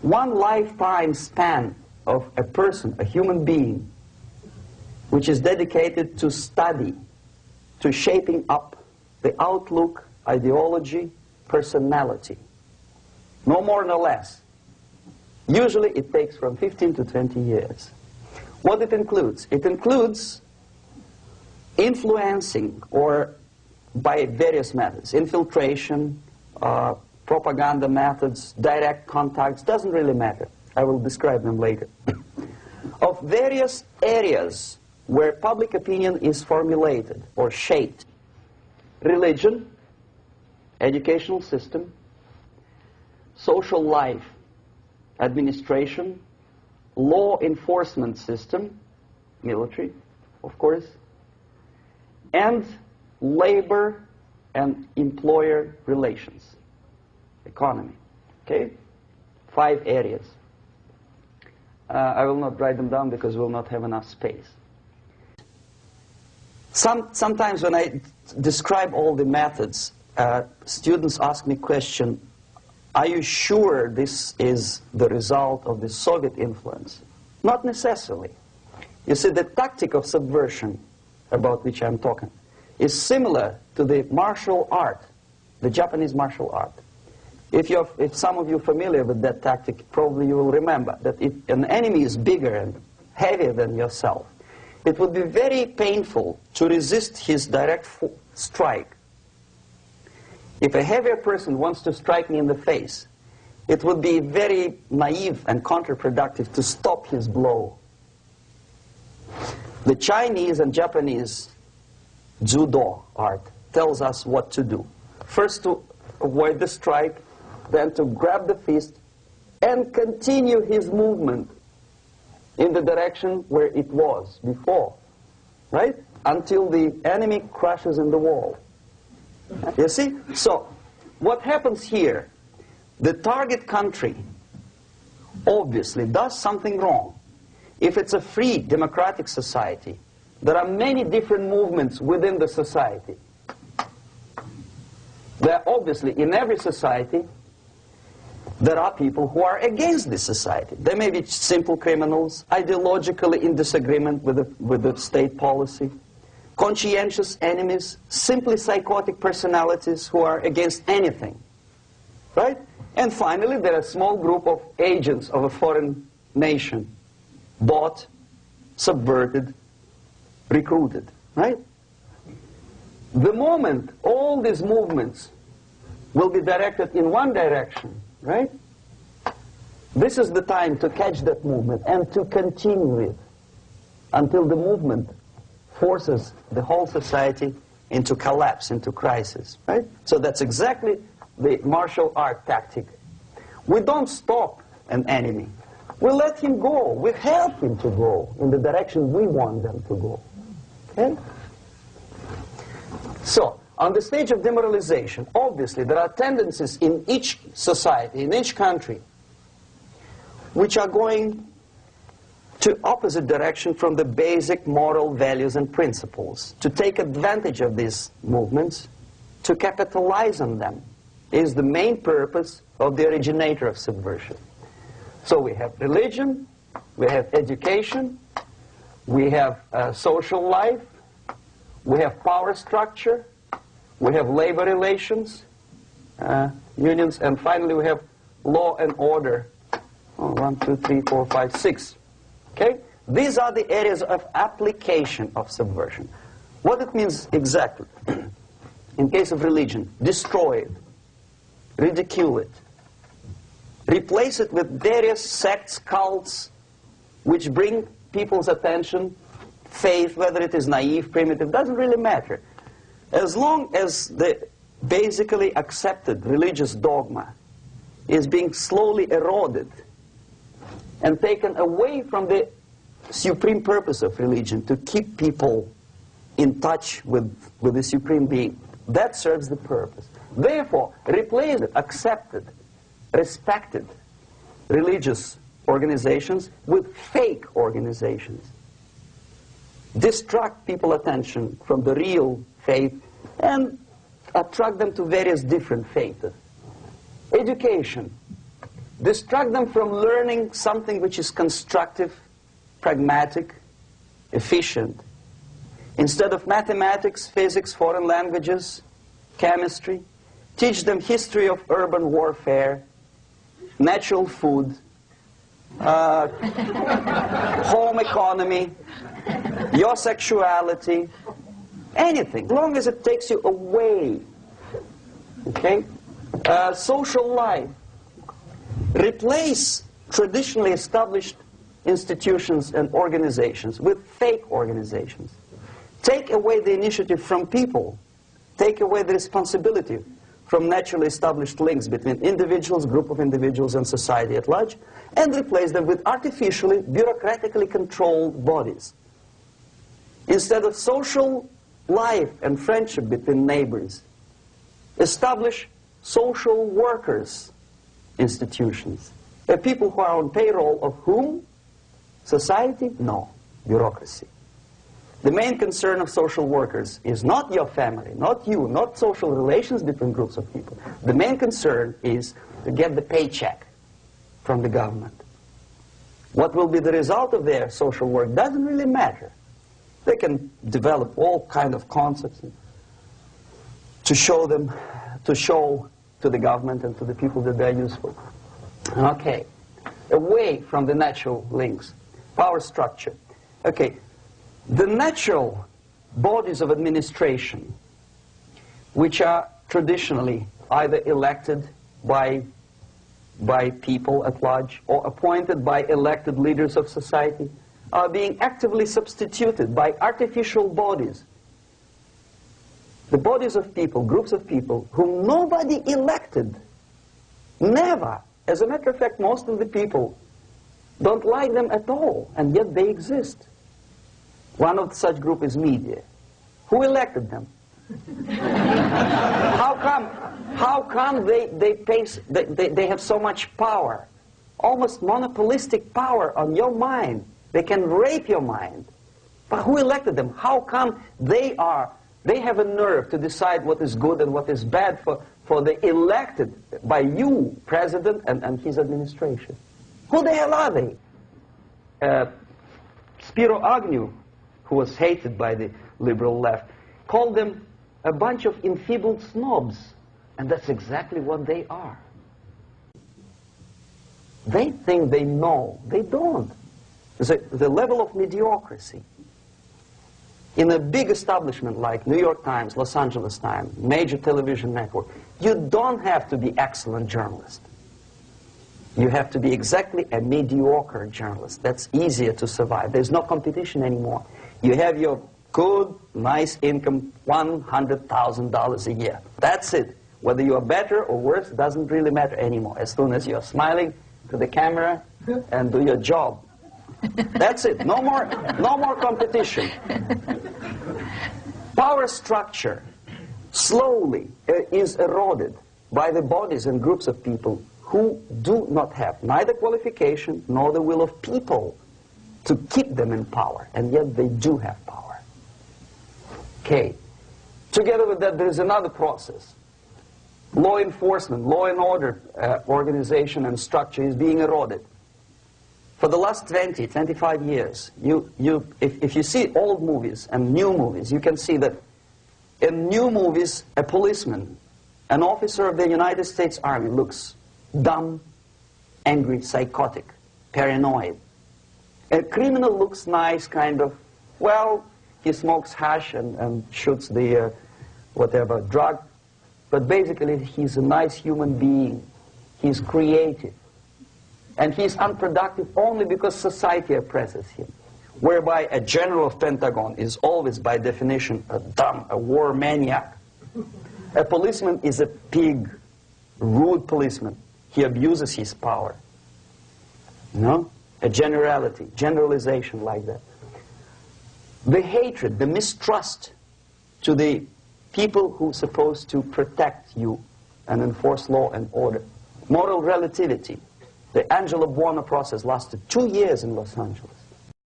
one lifetime span of a person, a human being, which is dedicated to study, to shaping up the outlook, ideology, personality. No more, no less. Usually it takes from 15 to 20 years. What it includes? It includes influencing, or by various methods, infiltration, propaganda methods, direct contacts, doesn't really matter. I will describe them later. Of various areas where public opinion is formulated or shaped. Religion, educational system, social life, administration, law enforcement system, military, of course, and labor and employer relations, economy. Okay? 5 areas. I will not write them down because we will not have enough space. Sometimes when I describe all the methods, students ask me question, are you sure this is the result of the Soviet influence? Not necessarily. You see, the tactic of subversion, about which I'm talking, is similar to the martial art, the Japanese martial art. If some of you are familiar with that tactic, probably you will remember that if an enemy is bigger and heavier than yourself, it would be very painful to resist his direct strike. If a heavier person wants to strike me in the face, it would be very naive and counterproductive to stop his blow. The Chinese and Japanese judo art tells us what to do. First to avoid the strike, then to grab the fist and continue his movement in the direction where it was before, right? Until the enemy crashes in the wall. You see? So, what happens here? The target country obviously does something wrong. If it's a free democratic society, there are many different movements within the society. There are obviously, in every society, there are people who are against this society. They may be simple criminals, ideologically in disagreement with the state policy, conscientious enemies, simply psychotic personalities who are against anything, right? And finally, there are a small group of agents of a foreign nation, bought, subverted, recruited, right? The moment all these movements will be directed in one direction, right? This is the time to catch that movement and to continue it until the movement forces the whole society into collapse, into crisis, right? So that's exactly the martial art tactic. We don't stop an enemy. We let him go. We help him to go in the direction we want them to go. Okay? So, on the stage of demoralization, obviously there are tendencies in each society, in each country, which are going to opposite direction from the basic moral values and principles. To take advantage of these movements, to capitalize on them, is the main purpose of the originator of subversion. So we have religion, we have education, we have social life, we have power structure, we have labor relations, unions, and finally we have law and order. 1, 2, 3, 4, 5, 6. Okay? These are the areas of application of subversion. What it means exactly? In case of religion, destroy it, ridicule it, replace it with various sects, cults, which bring people's attention, faith, whether it is naive, primitive, doesn't really matter. As long as the basically accepted religious dogma is being slowly eroded and taken away from the supreme purpose of religion, to keep people in touch with the supreme being, that serves the purpose. Therefore, replace accepted, respected religious organizations with fake organizations. Distract people's attention from the real faith and attract them to various different faiths. Education. distract them from learning something which is constructive, pragmatic, efficient. Instead of mathematics, physics, foreign languages, chemistry, teach them history of urban warfare, natural food, home economy, your sexuality, anything, as long as it takes you away. Okay? Social life. Replace traditionally established institutions and organizations with fake organizations. Take away the initiative from people. Take away the responsibility from naturally established links between individuals, group of individuals, and society at large, and replace them with artificially, bureaucratically controlled bodies. Instead of social life and friendship between neighbors, establish social workers institutions. People who are on payroll of whom? Society? No. Bureaucracy. The main concern of social workers is not your family, not you, not social relations between groups of people. The main concern is to get the paycheck from the government. What will be the result of their social work doesn't really matter. They can develop all kind of concepts to show to the government and to the people that they're useful. Okay, away from the natural links, power structure. Okay, the natural bodies of administration, which are traditionally either elected by people at large or appointed by elected leaders of society, are being actively substituted by artificial bodies. The bodies of people, groups of people, whom nobody elected. Never. As a matter of fact, most of the people don't like them at all, and yet they exist. One of such group is media. Who elected them? How come they have so much power? Almost monopolistic power on your mind. They can rape your mind. But who elected them? How come they have a nerve to decide what is good and what is bad for the elected by you, president, and his administration? Who the hell are they? Spiro Agnew, who was hated by the liberal left, called them a bunch of enfeebled snobs. And that's exactly what they are. They think they know. They don't. The level of mediocrity. In a big establishment like New York Times, Los Angeles Times, major television network, you don't have to be excellent journalist. You have to be exactly a mediocre journalist. That's easier to survive. There's no competition anymore. You have your good, nice income, $100,000 a year. That's it. Whether you are better or worse doesn't really matter anymore. As soon as you're smiling to the camera and do your job. That's it. No more competition. Power structure slowly is eroded by the bodies and groups of people who do not have neither qualification nor the will of people to keep them in power, and yet they do have power. Okay. Together with that, there is another process. Law enforcement, law and order organization and structure is being eroded. For the last 20, 25 years, if you see old movies and new movies, you can see that in new movies, a policeman, an officer of the United States Army looks dumb, angry, psychotic, paranoid. A criminal looks nice, kind of, well, he smokes hash and shoots the whatever drug, but basically he's a nice human being. He's creative. And he's unproductive only because society oppresses him. Whereby a general of Pentagon is always, by definition, a war maniac. A policeman is a pig, rude policeman. He abuses his power. You know? A generalization like that. The hatred, the mistrust to the people who are supposed to protect you and enforce law and order. Moral relativity. The Angelo Buono process lasted 2 years in Los Angeles.